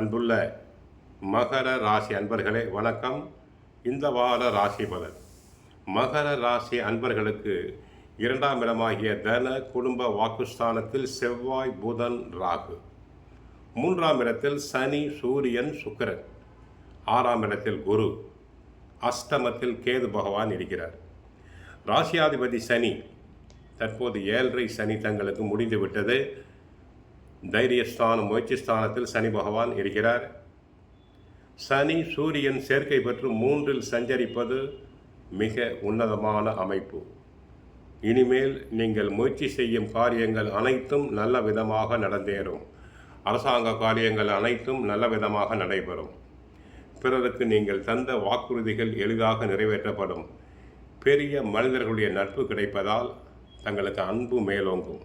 அன்புள்ள மகர ராசி அன்பர்களே வணக்கம். இந்த வார ராசி பலன். மகர ராசி அன்பர்களுக்கு 2ஆம் இடமாகிய தன குடும்ப வாக்குஸ்தானத்தில் செவ்வாய், புதன், ராகு. 3ஆம் இடத்தில் சனி, சூரியன், சுக்கிரன். 6ஆம் இடத்தில் குரு. அஷ்டமத்தில் கேது பகவான் இருக்கிறார். ராசியாதிபதி சனி தற்போது 7.5 சனி தங்களுக்கு முடிந்துவிட்டது. தைரியஸ்தானம், முயற்சி ஸ்தானத்தில் சனி பகவான் இருக்கிறார். சனி சூரியன் சேர்க்கை பெற்று 3இல் சஞ்சரிப்பது மிக உன்னதமான அமைப்பு. இனிமேல் நீங்கள் முயற்சி செய்யும் காரியங்கள் அனைத்தும் நல்ல விதமாக நடந்தேறும். அரசாங்க காரியங்கள் அனைத்தும் நல்ல விதமாக நடைபெறும். பிறருக்கு நீங்கள் தந்த வாக்குறுதிகள் எளிதாக நிறைவேற்றப்படும். பெரிய மனிதர்களுடைய நட்பு கிடைப்பதால் தங்களுக்கு அன்பு மேலோங்கும்.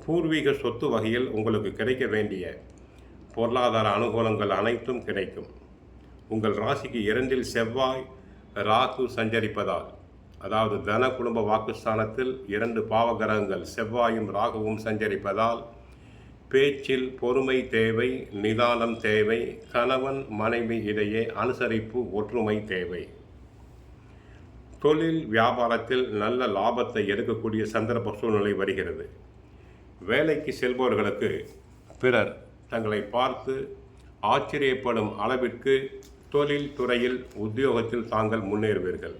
பூர்வீக சொத்து வகையில் உங்களுக்கு கிடைக்க வேண்டிய பொருளாதார அனுகூலங்கள் அனைத்தும் கிடைக்கும். உங்கள் ராசிக்கு 2இல் செவ்வாய், ராகு சஞ்சரிப்பதால், அதாவது தன குடும்ப வாக்குஸ்தானத்தில் 2 பாவகிரகங்கள் செவ்வாயும் ராகுவும் சஞ்சரிப்பதால் பேச்சில் பொறுமை தேவை, நிதானம் தேவை. கணவன் மனைவி இடையே அனுசரிப்பு, ஒற்றுமை தேவை. தொழில் வியாபாரத்தில் நல்ல லாபத்தை எடுக்கக்கூடிய சந்தர்ப்ப சூழ்நிலை வருகிறது. வேலைக்கு செல்பவர்களுக்கு பிறர் தங்களை பார்த்து ஆச்சரியப்படும் அளவிற்கு தொழில் துறையில், உத்தியோகத்தில் தாங்கள் முன்னேறுவீர்கள்.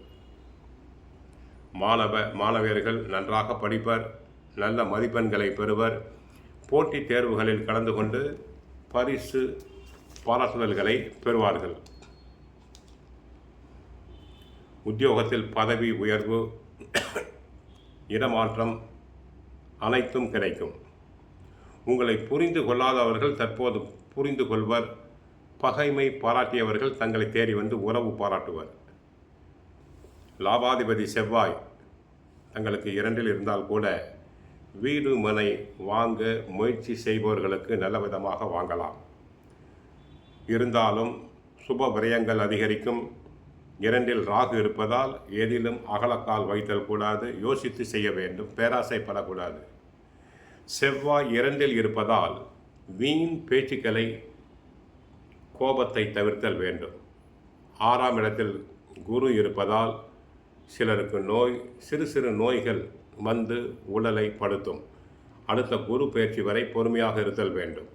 மாணவர்கள் நன்றாக படிப்பர், நல்ல மதிப்பெண்களை பெறுவர். போட்டித் தேர்வுகளில் கலந்து கொண்டு பரிசு, பாராட்டுதல்களை பெறுவார்கள். உத்தியோகத்தில் பதவி உயர்வு, இடமாற்றம் அனைத்தும் கிடைக்கும். உங்களை புரிந்து கொள்ளாதவர்கள் தற்போது புரிந்து கொள்வர். பகைமை பாராட்டியவர்கள் தங்களை தேடி வந்து உறவு பாராட்டுவர். லாபாதிபதி செவ்வாய் தங்களுக்கு 2இல் இருந்தால் கூட வீடு மனை வாங்க முயற்சி செய்பவர்களுக்கு நல்ல விதமாக வாங்கலாம். இருந்தாலும் சுப விரயங்கள் அதிகரிக்கும். 2இல் ராகு இருப்பதால் எதிலும் அகலக்கால் வைத்தல் கூடாது. யோசித்து செய்ய வேண்டும். பேராசைப்படக்கூடாது. செவ்வாய் 2இல் இருப்பதால் வீண் பேச்சுக்களை, கோபத்தை தவிர்த்தல் வேண்டும். 6ஆம் இடத்தில் குரு இருப்பதால் சிலருக்கு சிறு சிறு நோய்கள் வந்து உடலை படுத்தும். அடுத்த குரு பயிற்சி வரை பொறுமையாக இருத்தல் வேண்டும்.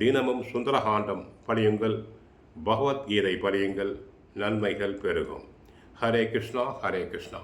தினமும் சுந்தரகாண்டம் படியுங்கள், பகவத்கீதை படியுங்கள், நன்மைகள் பெருகும். ஹரே கிருஷ்ணா, ஹரே கிருஷ்ணா.